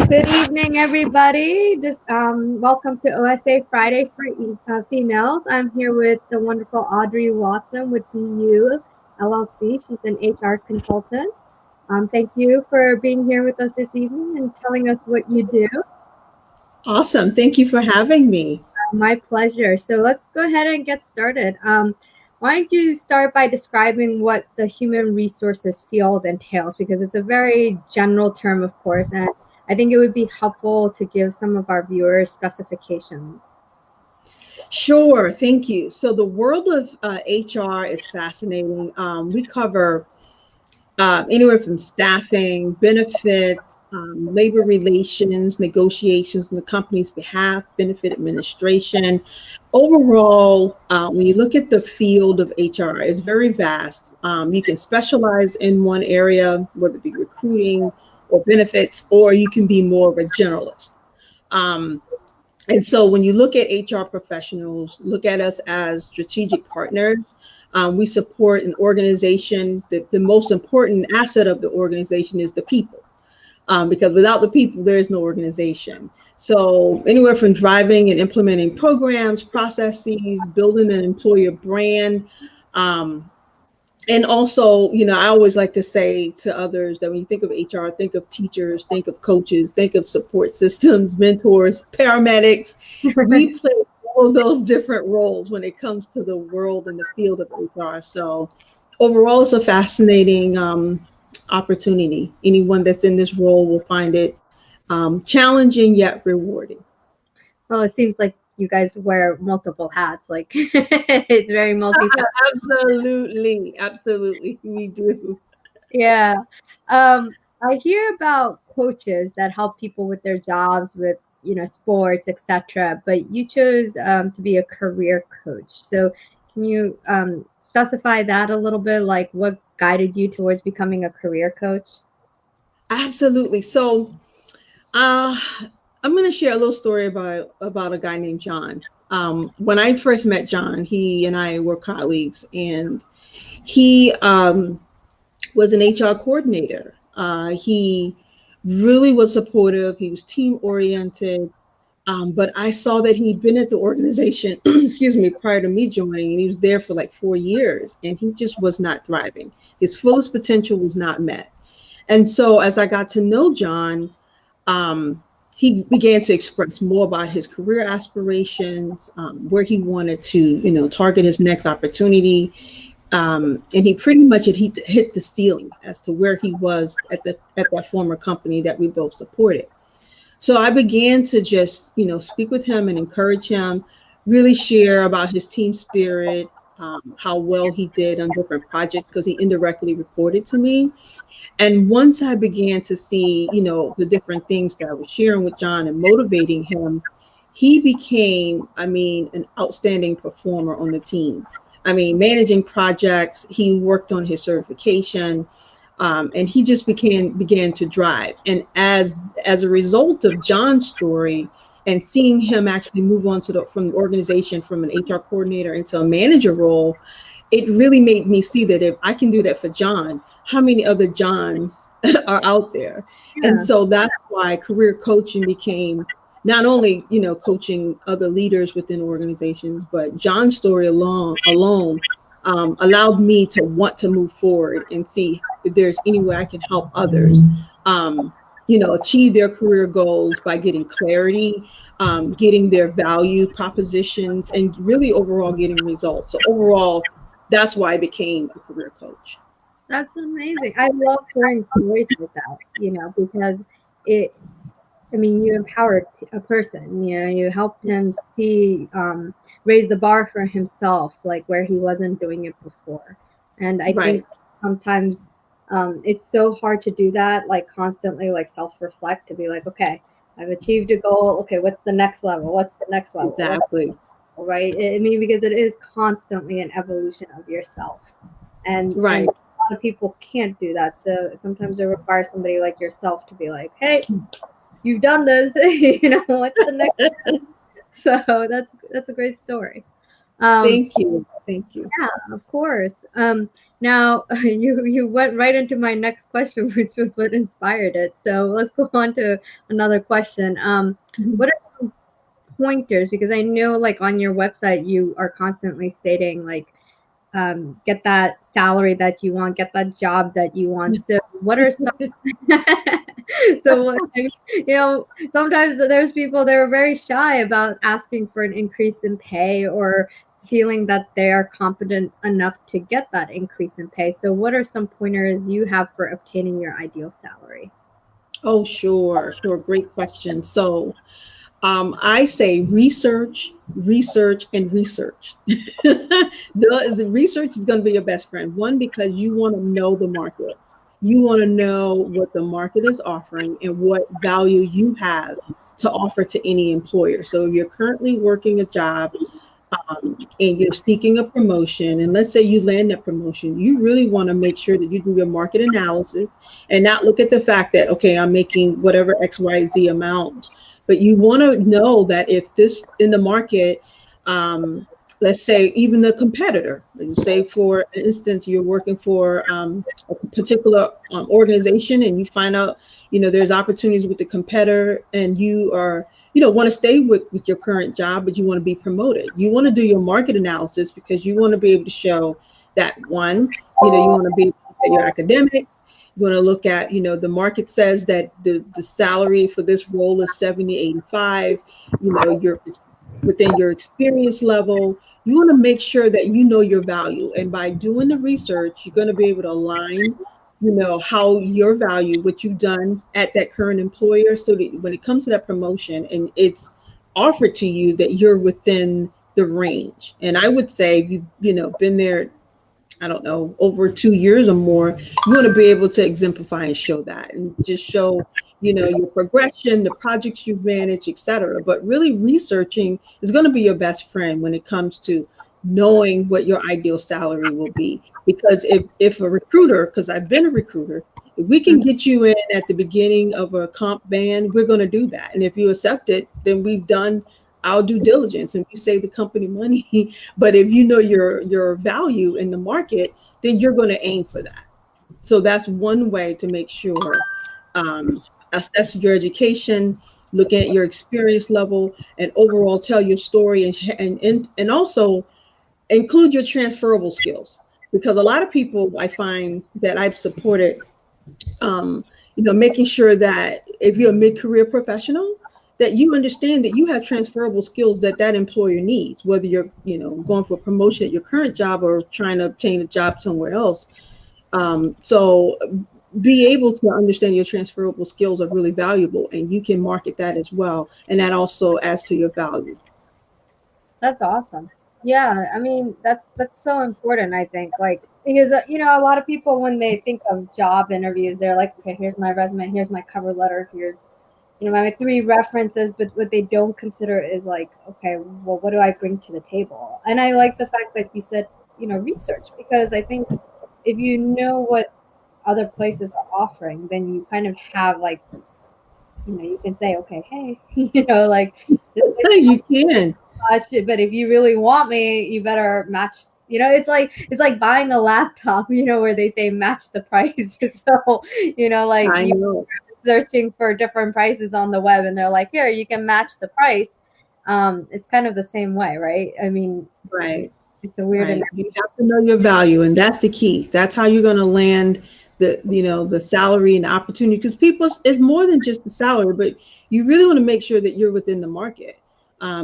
Good evening, everybody. Welcome to OSA Friday for Females. I'm here with the wonderful Audrey Watson with BU LLC. She's an HR consultant. Thank you for being here with us this evening and telling us what you do. Awesome. Thank you for having me. My pleasure. So let's go ahead and get started. Why don't you start by describing what the human resources field entails? Because it's a very general term, of course, and I think it would be helpful to give some of our viewers specifications. Sure. Thank you. So the world of HR is fascinating. We cover anywhere from staffing, benefits, labor relations, negotiations on the company's behalf, benefit administration. Overall, when you look at the field of HR, it's very vast. You can specialize in one area, whether it be recruiting or benefits, or you can be more of a generalist. And so when you look at HR professionals, look at us as strategic partners. We support an organization. The most important asset of the organization is the people, because without the people, there is no organization. So anywhere from driving and implementing programs, processes, building an employer brand, and also, I always like to say to others that when you think of HR, think of teachers, think of coaches, think of support systems, mentors, paramedics. We play all of those different roles when it comes to the world and the field of HR. So overall, it's a fascinating opportunity. Anyone that's in this role will find it challenging yet rewarding. Well, it seems like you guys wear multiple hats. Like it's very Absolutely, absolutely, we do. Yeah. I hear about coaches that help people with their jobs, with sports, etc. But you chose to be a career coach. So can you specify that a little bit? Like what guided you towards becoming a career coach? Absolutely. So I'm going to share a little story about a guy named John. When I first met John, he and I were colleagues, and he was an HR coordinator. He really was supportive. He was team oriented. But I saw that he'd been at the organization, excuse me, prior to me joining, and he was there for like 4 years, and he just was not thriving. His fullest potential was not met. And so as I got to know John, he began to express more about his career aspirations, where he wanted to, target his next opportunity. And he pretty much had hit the ceiling as to where he was at that former company that we both supported. So I began to just, speak with him and encourage him, really share about his team spirit, how well he did on different projects, because he indirectly reported to me. And once I began to see, the different things that I was sharing with John and motivating him, he became, an outstanding performer on the team. Managing projects, he worked on his certification, and he just began to drive. And as a result of John's story and seeing him actually move on from the organization from an HR coordinator into a manager role, it really made me see that if I can do that for John, how many other Johns are out there? Yeah. And so that's why career coaching became not only, coaching other leaders within organizations, but John's story alone allowed me to want to move forward and see if there's any way I can help others, achieve their career goals by getting clarity, getting their value propositions, and really overall getting results. So overall, that's why I became a career coach. That's amazing. I love hearing stories like that, because you empowered a person, you helped him see, raise the bar for himself, like where he wasn't doing it before. And I think sometimes it's so hard to do that, like constantly, like self-reflect, to be like, okay, I've achieved a goal. Okay, what's the next level? What's the next level? Exactly. Right. Because it is constantly an evolution of yourself. And, right. And a lot of people can't do that. So sometimes it requires somebody like yourself to be like, hey, you've done this, what's the next? So that's a great story. Thank you. Thank you. Yeah, of course. Now you went right into my next question, which was what inspired it. So let's go on to another question. What are some pointers? Because I know, like on your website, you are constantly stating like, get that salary that you want, get that job that you want. So what are some? So what, I mean, sometimes there's people that are very shy about asking for an increase in pay or feeling that they are competent enough to get that increase in pay. So what are some pointers you have for obtaining your ideal salary? Oh, sure, sure. Great question. So, I say research, research, and research. The research is going to be your best friend. One, because you want to know the market. You want to know what the market is offering and what value you have to offer to any employer. So if you're currently working a job, and you're seeking a promotion, and let's say you land that promotion, you really want to make sure that you do your market analysis and not look at the fact that, okay, I'm making whatever XYZ amount, but you want to know that if this in the market, let's say even the competitor, let's say for instance, you're working for a particular organization and you find out, there's opportunities with the competitor and you are want to stay with your current job, but you want to be promoted. You want to do your market analysis because you want to be able to show that one, you want to be able to look at your academics. You want to look at, the market says that the salary for this role is 70, 85, you're within your experience level. You want to make sure that you know your value. And by doing the research, you're going to be able to align how your value, what you've done at that current employer, so that when it comes to that promotion and it's offered to you, that you're within the range. And I would say if you've been there, I don't know, over 2 years or more, you want to be able to exemplify and show that, and just show your progression, the projects you've managed, etc. But really researching is going to be your best friend when it comes to knowing what your ideal salary will be. Because if a recruiter, because I've been a recruiter, if we can get you in at the beginning of a comp band, we're going to do that. And if you accept it, then we've done our due diligence and we save the company money. But if you know your value in the market, then you're going to aim for that. So that's one way to make sure, assess your education, look at your experience level, and overall tell your story, and also include your transferable skills. Because a lot of people, I find that I've supported, making sure that if you're a mid-career professional, that you understand that you have transferable skills that employer needs, whether you're going for a promotion at your current job or trying to obtain a job somewhere else. So be able to understand your transferable skills are really valuable, and you can market that as well, and that also adds to your value. That's awesome. Yeah, I mean that's so important. I think like because a lot of people when they think of job interviews, they're like, okay, here's my resume, here's my cover letter, here's my three references. But what they don't consider is like, okay, well, what do I bring to the table? And I like the fact that you said research, because I think if you know what other places are offering, then you kind of have like you can say, okay, hey, like this place You can. much, but if you really want me, you better match. It's like buying a laptop, where they say match the price. So, like I you know. searching for different prices on the web, and they're like, here, you can match the price. It's kind of the same way, right? I mean, Right. it's a weird. Right. You have to know your value, and that's the key. That's how you're going to land the salary and the opportunity. Because people, it's more than just the salary, but you really want to make sure that you're within the market.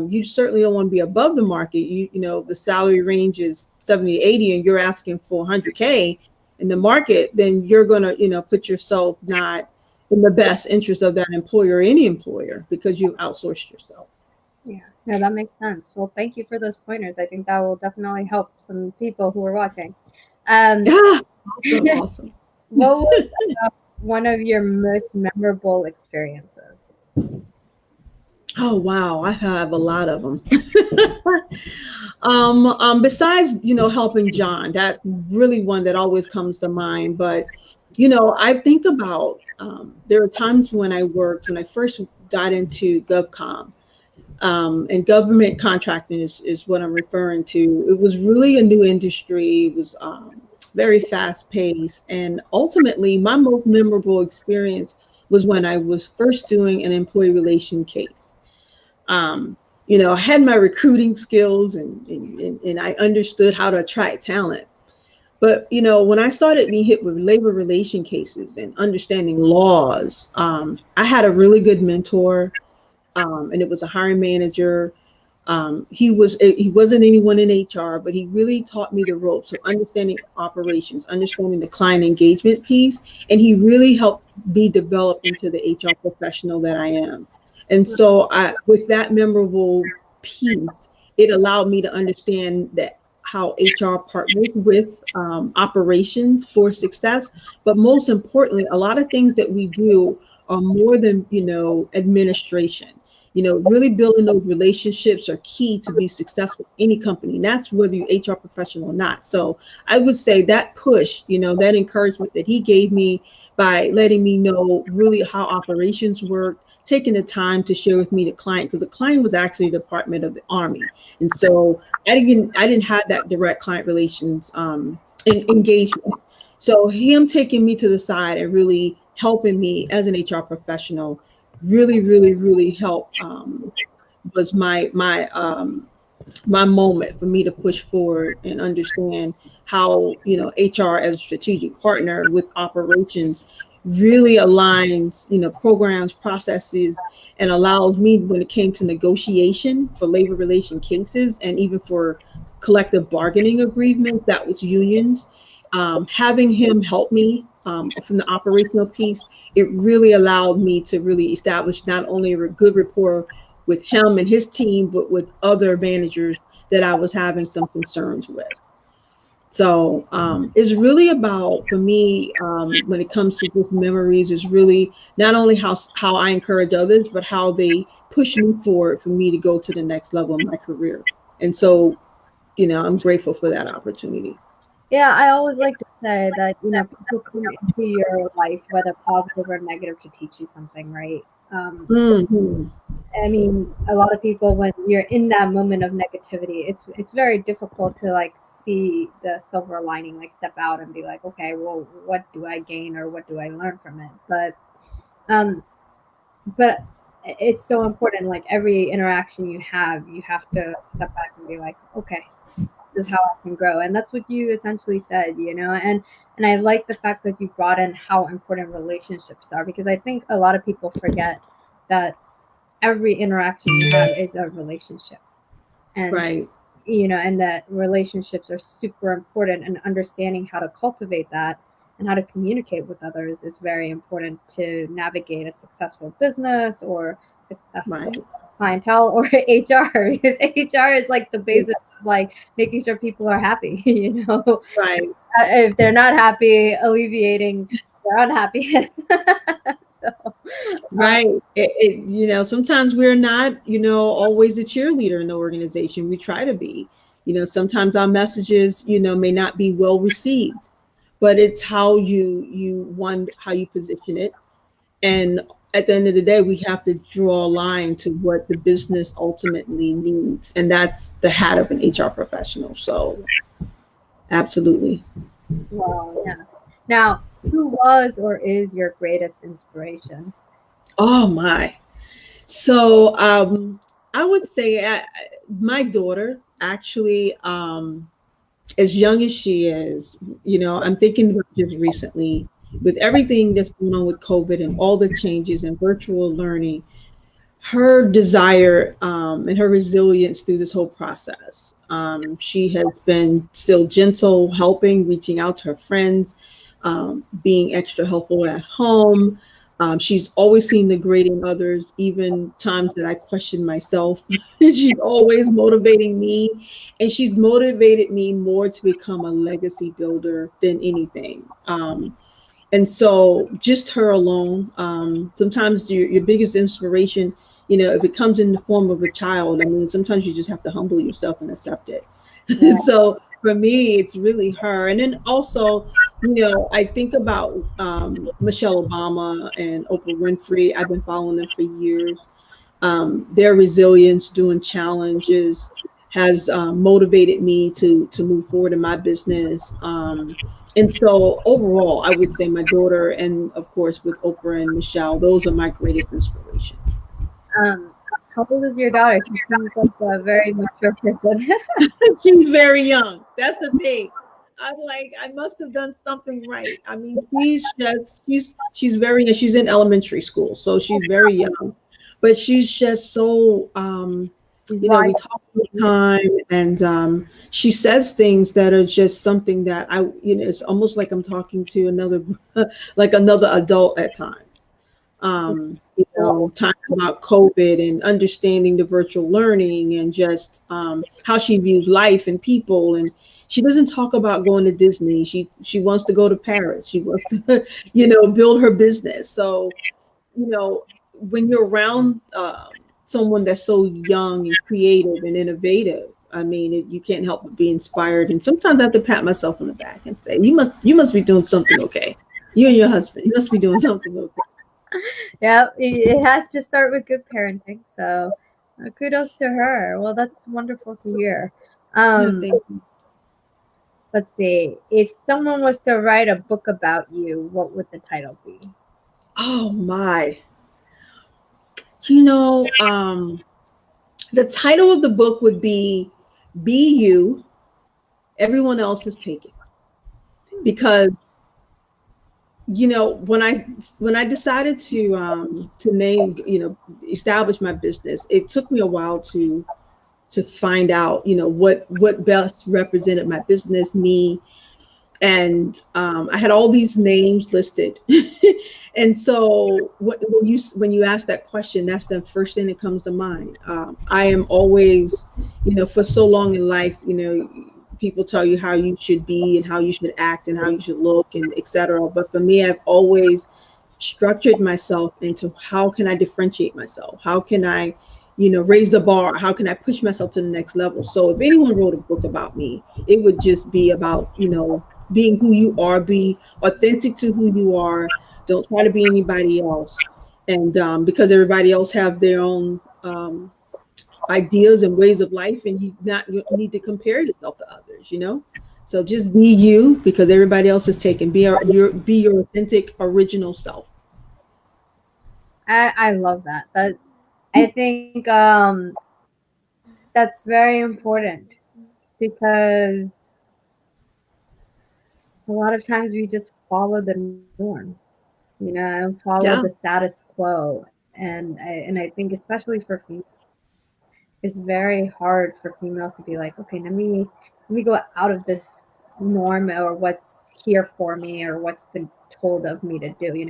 You certainly don't want to be above the market. The salary range is 70 to 80, and you're asking for 100K in the market. Then you're going to, put yourself not in the best interest of that employer or any employer, because you've outsourced yourself. Yeah, no, that makes sense. Well, thank you for those pointers. I think that will definitely help some people who are watching. Um, Yeah. Awesome. Awesome. what was one of your most memorable experiences? Oh wow, I have a lot of them. Besides, helping John, that really one that always comes to mind. But, I think about there were times when I first got into GovCom. And government contracting is what I'm referring to. It was really a new industry. It was very fast paced. And ultimately, my most memorable experience was when I was first doing an employee relation case. Um, I had my recruiting skills and I understood how to attract talent. But when I started being hit with labor relation cases and understanding laws, I had a really good mentor, and it was a hiring manager. He wasn't anyone in HR, but he really taught me the ropes of understanding operations, understanding the client engagement piece, and he really helped me develop into the HR professional that I am. And so, with that memorable piece, it allowed me to understand that how HR partners with operations for success, but most importantly, a lot of things that we do are more than administration. Really building those relationships are key to be successful in any company. And that's whether you're HR professional or not. So I would say that push, that encouragement that he gave me by letting me know really how operations work, taking the time to share with me the client, because the client was actually the Department of the Army. And so I didn't have that direct client relations engagement. So him taking me to the side and really helping me as an HR professional really, really, really helped. Was my moment for me to push forward and understand how HR as a strategic partner with operations really aligns programs, processes, and allows me when it came to negotiation for labor relation cases and even for collective bargaining agreements that was unions. Having him help me from the operational piece, it really allowed me to really establish not only a good rapport with him and his team, but with other managers that I was having some concerns with. So it's really about, for me, when it comes to just memories, is really not only how I encourage others, but how they push me forward for me to go to the next level in my career. And so, I'm grateful for that opportunity. Yeah, I always like to say that, people come into your life, whether positive or negative, to teach you something, right? Hmm. I mean, a lot of people, when you're in that moment of negativity, it's very difficult to like see the silver lining, like step out and be like, okay, well, what do I gain or what do I learn from it? Um, but it's so important. Like every interaction you have to step back and be like, okay, is how I can grow. And that's what you essentially said, and I like the fact that you brought in how important relationships are, because I think a lot of people forget that every interaction you have is a relationship. And Right. and that relationships are super important, and understanding how to cultivate that and how to communicate with others is very important to navigate a successful business or successful Right. clientele or HR, because HR is like the basis of like making sure people are happy. Right. If they're not happy, alleviating their unhappiness. So, Right. Sometimes we're not, always a cheerleader in the organization. We try to be. Sometimes our messages, may not be well received, but it's how how you position it. And at the end of the day, we have to draw a line to what the business ultimately needs. And that's the hat of an HR professional. So absolutely. well, yeah. Now, who was or is your greatest inspiration? Oh my. So I would say my daughter actually, as young as she is, I'm thinking about just recently with everything that's going on with COVID and all the changes and virtual learning, her desire and her resilience through this whole process. She has been still gentle, helping, reaching out to her friends, being extra helpful at home. She's always seen the great in others, even times that I question myself. She's always motivating me, and she's motivated me more to become a legacy builder than anything. And so just her alone, sometimes your biggest inspiration, if it comes in the form of a child, I mean, sometimes you just have to humble yourself and accept it. Yeah. So for me, it's really her. And then also, I think about Michelle Obama and Oprah Winfrey. I've been following them for years. Their resilience during challenges has motivated me to move forward in my business. And so overall, I would say my daughter, and of course with Oprah and Michelle, those are my greatest inspiration. Um, how old is your daughter? She seems like a very mature person. She's very young. That's the thing. I'm like, I must have done something right. I mean, she's very, she's in elementary school, so she's very young, but she's just so She's we wise. talk all the time, and she says things that are just something that it's almost like I'm talking to another like another adult at times. Talking about COVID and understanding the virtual learning and just how she views life and people. And she doesn't talk about going to Disney. She wants to go to Paris. She wants to, build her business. So, when you're around someone that's so young and creative and innovative, I mean, you can't help but be inspired. And sometimes I have to pat myself on the back and say, you must be doing something okay. You and your husband, you must be doing something okay. Yeah, it has to start with good parenting. So kudos to her. Well, that's wonderful to hear. Yeah, Um, thank you. let's see. If someone was to write a book about you, what would the title be? Oh my. You know, the title of the book would Be You, Everyone Else is Taken. Because, when I decided to name, establish my business, it took me a while to find out, what best represented my business, me. And I had all these names listed. And so when you ask that question, that's the first thing that comes to mind. I am always, for so long in life, people tell you how you should be and how you should act and how you should look and etc. But for me, I've always structured myself into how can I differentiate myself? How can I, raise the bar? How can I push myself to the next level? So if anyone wrote a book about me, it would just be about, being who you are, be authentic to who you are. Don't try to be anybody else. And because everybody else have their own ideas and ways of life, and you need to compare yourself to others. So just be you because everybody else is taken. Be your authentic, original self. I love that. I think that's very important because a lot of times we just follow the norms, follow Yeah. the status quo, and I think especially for females, it's very hard for females to be like, okay, let me go out of this norm or what's here for me or what's been told of me to do.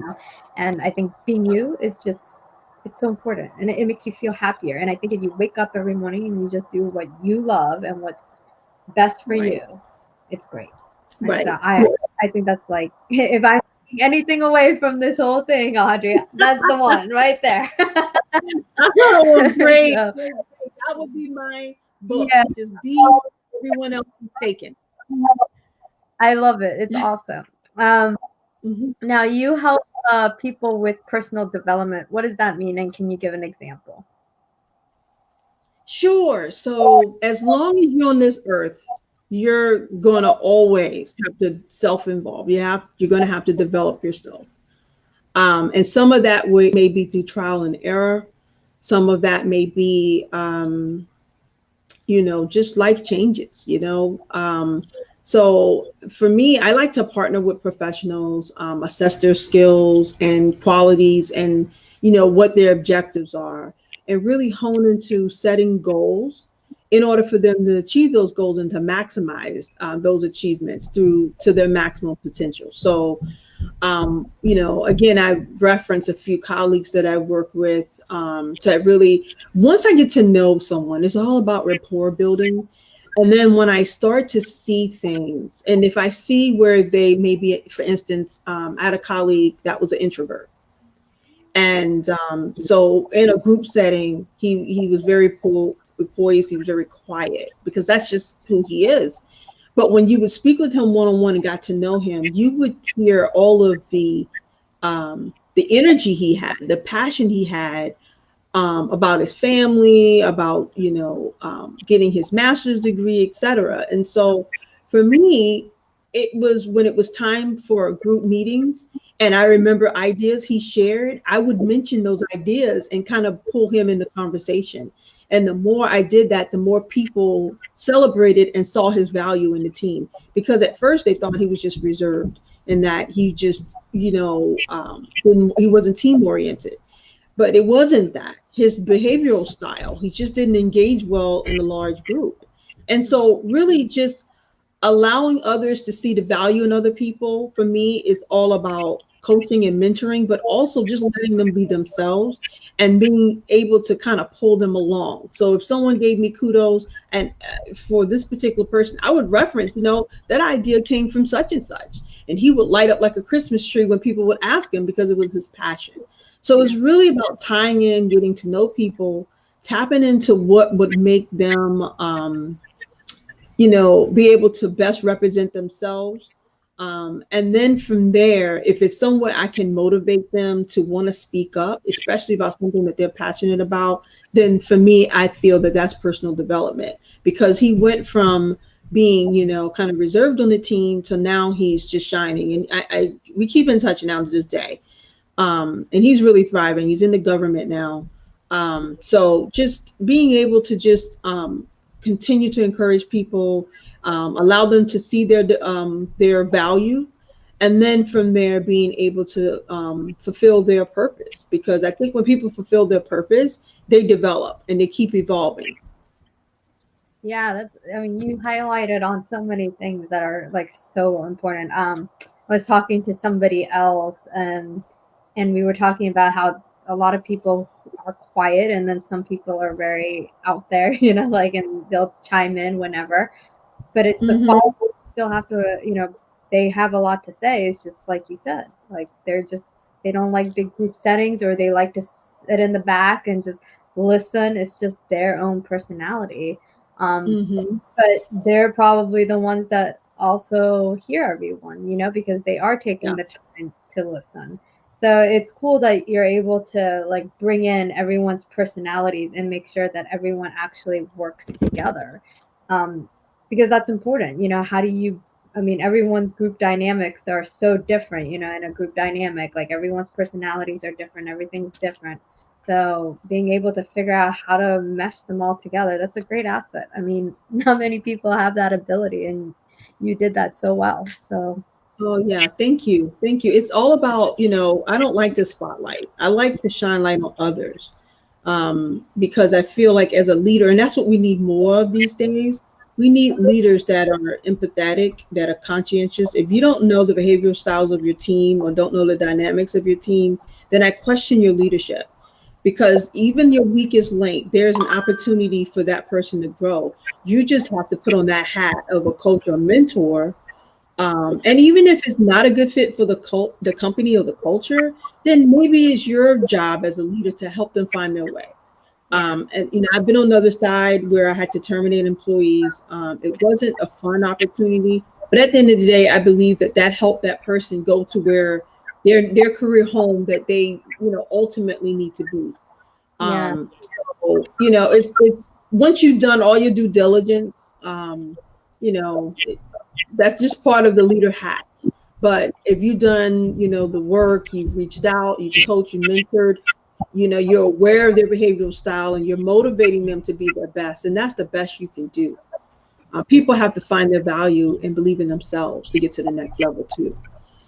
And I think being you is just it's so important and it makes you feel happier. And I think if you wake up every morning and you just do what you love and what's best for Right. you, it's great. And so Right. I think that's like if I take anything away from this whole thing, Audrey, that's the one right there. Oh, great. So, That would be my book. yeah, Just be everyone else is taken. I love it. It's awesome. Um, Mhm. now you help people with personal development. What does that mean? And can you give an example? Sure. So as long as you're on this earth, you're gonna always have to self-involve. You're gonna have to develop yourself. And some of that may be through trial and error. Some of that may be just life changes. So for me, I like to partner with professionals, assess their skills and qualities and, what their objectives are, and really hone into setting goals in order for them to achieve those goals and to maximize those achievements through to their maximum potential. So again, I reference a few colleagues that I work with to really, once I get to know someone, it's all about rapport building. And then when I start to see things, and if I see where they maybe, for instance, I had a colleague that was an introvert. And so in a group setting, he was very poised, he was very quiet because that's just who he is. But when you would speak with him one on one and got to know him, you would hear all of the energy he had, the passion he had, about his family, about, getting his master's degree, etc. And so for me, it was when it was time for group meetings and I remember ideas he shared, I would mention those ideas and kind of pull him in the conversation. And the more I did that, the more people celebrated and saw his value in the team. Because at first they thought he was just reserved and that he just, he wasn't team oriented. But it wasn't that. His behavioral style, he just didn't engage well in a large group. And so, really, just allowing others to see the value in other people for me is all about coaching and mentoring, but also just letting them be themselves and being able to kind of pull them along. So if someone gave me kudos and for this particular person, I would reference, that idea came from such and such. And he would light up like a Christmas tree when people would ask him because it was his passion. So it's really about tying in, getting to know people, tapping into what would make them be able to best represent themselves. And then from there, if it's somewhere I can motivate them to want to speak up, especially about something that they're passionate about, then for me, I feel that that's personal development because he went from being, kind of reserved on the team to now he's just shining. And we keep in touch now to this day. And he's really thriving. He's in the government now. So just being able to just continue to encourage people, allow them to see their value, and then from there being able to fulfill their purpose. Because I think when people fulfill their purpose, they develop and they keep evolving. Yeah, you highlighted on so many things that are like so important. I was talking to somebody else and we were talking about how a lot of people are quiet and then some people are very out there, and they'll chime in whenever. But it's the quiet you still have to, they have a lot to say. It's just like you said, like they don't like big group settings or they like to sit in the back and just listen. It's just their own personality. But they're probably the ones that also hear everyone, because they are taking the time to listen. So it's cool that you're able to like bring in everyone's personalities and make sure that everyone actually works together. Because that's important. How do you, everyone's group dynamics are so different, in a group dynamic, like everyone's personalities are different, everything's different. So being able to figure out how to mesh them all together, that's a great asset. Not many people have that ability, and you did that so well. So. Oh yeah, thank you. Thank you. It's all about, I don't like the spotlight. I like to shine light on others. Because I feel like as a leader, and that's what we need more of these days. We need leaders that are empathetic, that are conscientious. If you don't know the behavioral styles of your team or don't know the dynamics of your team, then I question your leadership. Because even your weakest link, there's an opportunity for that person to grow. You just have to put on that hat of a coach or mentor. And even if it's not a good fit for the company or the culture, then maybe it's your job as a leader to help them find their way. And I've been on the other side where I had to terminate employees. It wasn't a fun opportunity, but at the end of the day, I believe that helped that person go to where their career home that they ultimately need to be. So it's once you've done all your due diligence, that's just part of the leader hat. But if you've done, the work, you've reached out, you've coached, you mentored, you're aware of their behavioral style and you're motivating them to be their best. And that's the best you can do. People have to find their value and believe in themselves to get to the next level too.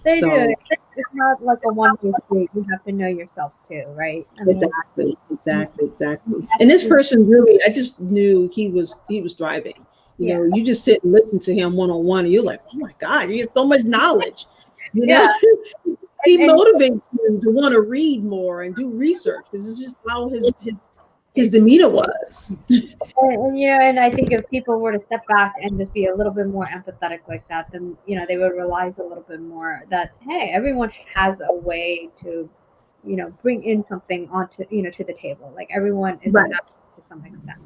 They do. It's not like a one-way street. You have to know yourself too, right? Exactly. And this person really, I just knew he was thriving. You just sit and listen to him one-on-one and you're like, oh my God, you get so much knowledge. He motivates him to want to read more and do research because it's just how his demeanor was. And I think if people were to step back and just be a little bit more empathetic like that, then they would realize a little bit more that hey, everyone has a way to bring in something onto to the table. Like everyone is enough to some extent.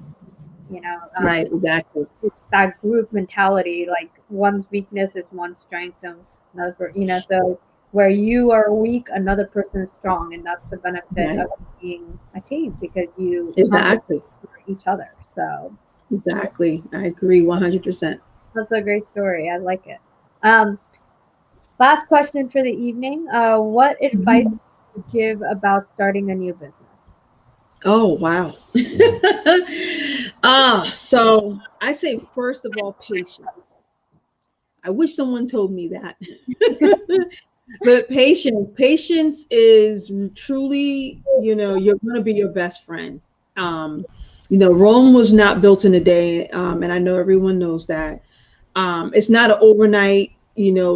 Right, exactly. It's that group mentality. Like one's weakness is one's strength, so another. So where you are weak, another person is strong, and that's the benefit Right. of being a team because you complement Exactly. each other. So Exactly. I agree 100%. that's a great story. I like it. Um, Last question for the evening. What advice Mhm. would you give about starting a new business? Oh, wow. So I say, first of all, patience. I wish someone told me that. But patience is truly, you're going to be your best friend. Um, Rome was not built in a day, and I know everyone knows that. It's not an overnight,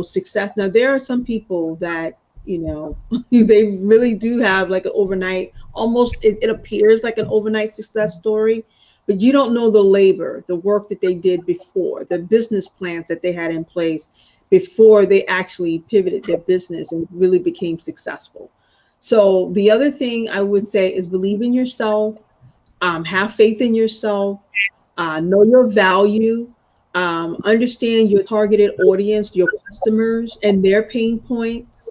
success. Now there are some people that, they really do have like an overnight, almost it appears like an overnight success story, but you don't know the labor, the work that they did before, the business plans that they had in place before they actually pivoted their business and really became successful. So the other thing I would say is believe in yourself, have faith in yourself, know your value, understand your targeted audience, your customers, and their pain points.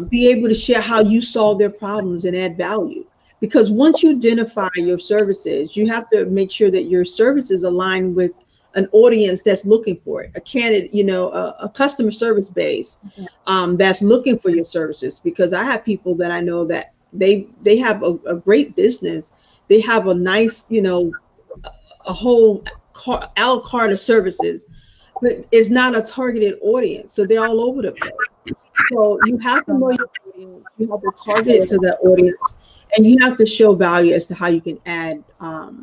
Be able to share how you solve their problems and add value. Because once you identify your services, you have to make sure that your services align with an audience that's looking for it, a candidate, a customer service base that's looking for your services. Because I have people that I know that they have a great business, they have a nice, a whole a la carte of services, but it's not a targeted audience. So they're all over the place. So you have to know your audience, you have to target it to that audience, and you have to show value as to how you can add, how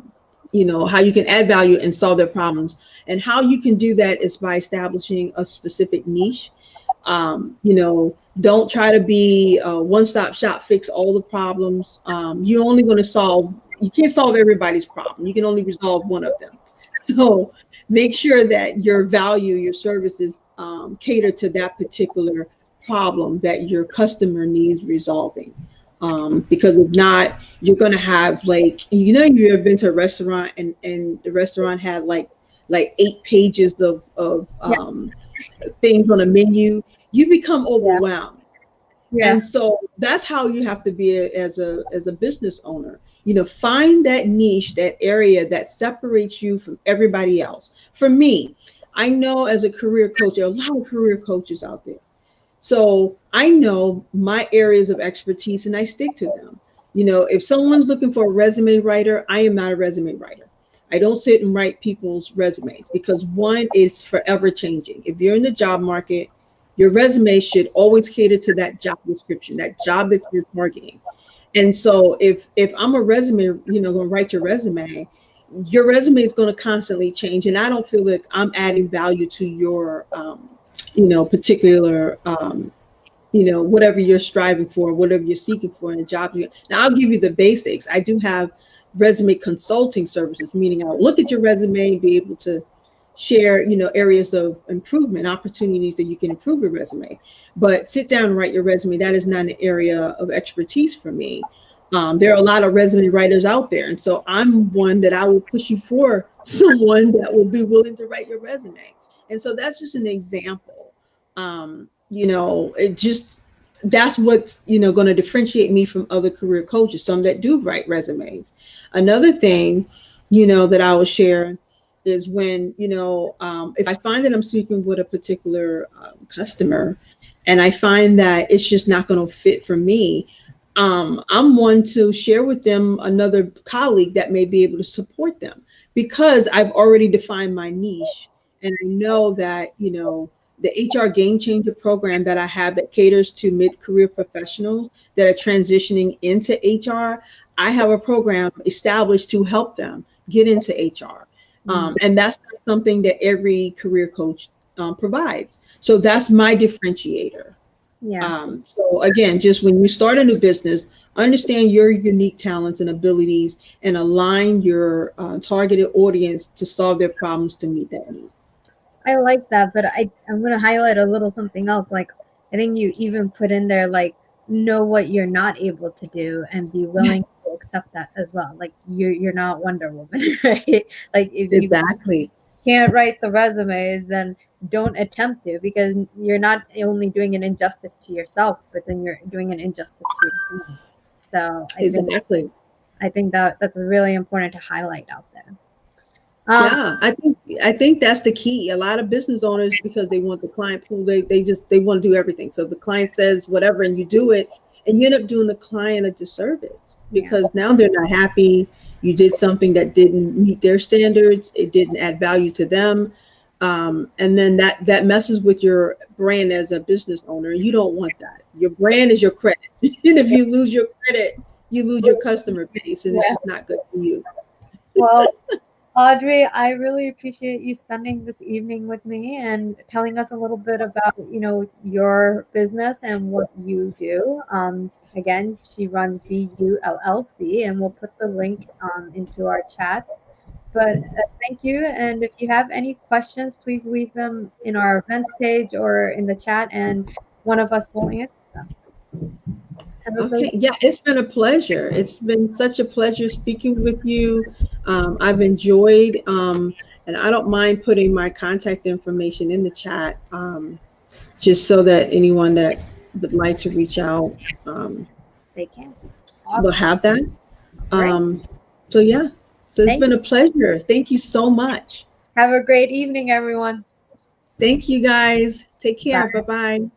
you can add value and solve their problems. And how you can do that is by establishing a specific niche. Don't try to be a one-stop shop, fix all the problems. You're only going to you can't solve everybody's problem. You can only resolve one of them. So make sure that your value, your services cater to that particular problem that your customer needs resolving. Because if not, you're going to have like, you ever been to a restaurant and the restaurant had like 8 pages of Yeah, things on a menu, you become yeah, overwhelmed. yeah. And so that's how you have to be as a business owner. Find that niche, that area that separates you from everybody else. For me, I know as a career coach, there are a lot of career coaches out there. So I know my areas of expertise and I stick to them. If someone's looking for a resume writer, I am not a resume writer. I don't sit and write people's resumes because one is forever changing. If you're in the job market, your resume should always cater to that job description, that job that you're targeting. And so if I'm a resume, going to write your resume is going to constantly change. And I don't feel like I'm adding value to your, particular, whatever you're striving for, whatever you're seeking for in a job. Now, I'll give you the basics. I do have resume consulting services, meaning I'll look at your resume and be able to share, areas of improvement, opportunities that you can improve your resume. But sit down and write your resume. That is not an area of expertise for me. There are a lot of resume writers out there. And so I'm one that I will push you for someone that will be willing to write your resume. And so that's just an example. It just, that's what's, going to differentiate me from other career coaches, some that do write resumes. Another thing, that I will share is when, if I find that I'm speaking with a particular customer and I find that it's just not going to fit for me, I'm one to share with them another colleague that may be able to support them because I've already defined my niche. And I know that, the HR Game Changer program that I have that caters to mid-career professionals that are transitioning into HR, I have a program established to help them get into HR. And that's not something that every career coach provides. So that's my differentiator. Yeah. So again, just when you start a new business, understand your unique talents and abilities and align your targeted audience to solve their problems to meet that need. I like that, but I'm gonna highlight a little something else. Like I think you even put in there like know what you're not able to do and be willing to accept that as well. Like you're not Wonder Woman, right? Like if you Exactly. can't write the resumes, then don't attempt to, because you're not only doing an injustice to yourself, but then you're doing an injustice to your team. So Exactly. I think that that's really important to highlight out there. Um, Yeah, I think that's the key. A lot of business owners, because they want the client pool, they want to do everything. So the client says whatever and you do it, and you end up doing the client a disservice yeah, because now they're not happy. You did something that didn't meet their standards. It didn't add value to them. And then that messes with your brand as a business owner. You don't want that. Your brand is your credit. And if you lose your credit, you lose your customer base, and it's yeah. just not good for you. Well, Audrey, I really appreciate you spending this evening with me and telling us a little bit about, your business and what you do. Again, she runs BULLC, and we'll put the link into our chat. But thank you. And if you have any questions, please leave them in our events page or in the chat, and one of us will answer them. Have a great Okay, yeah, it's been a pleasure. It's been such a pleasure speaking with you. I've enjoyed, and I don't mind putting my contact information in the chat, just so that anyone that would like to reach out They can. will Awesome. have that. Great. Um, so yeah, so it's Thank been you. a pleasure. Thank you so much. Have a great evening, everyone. Thank you guys. Take care. Bye Bye. bye.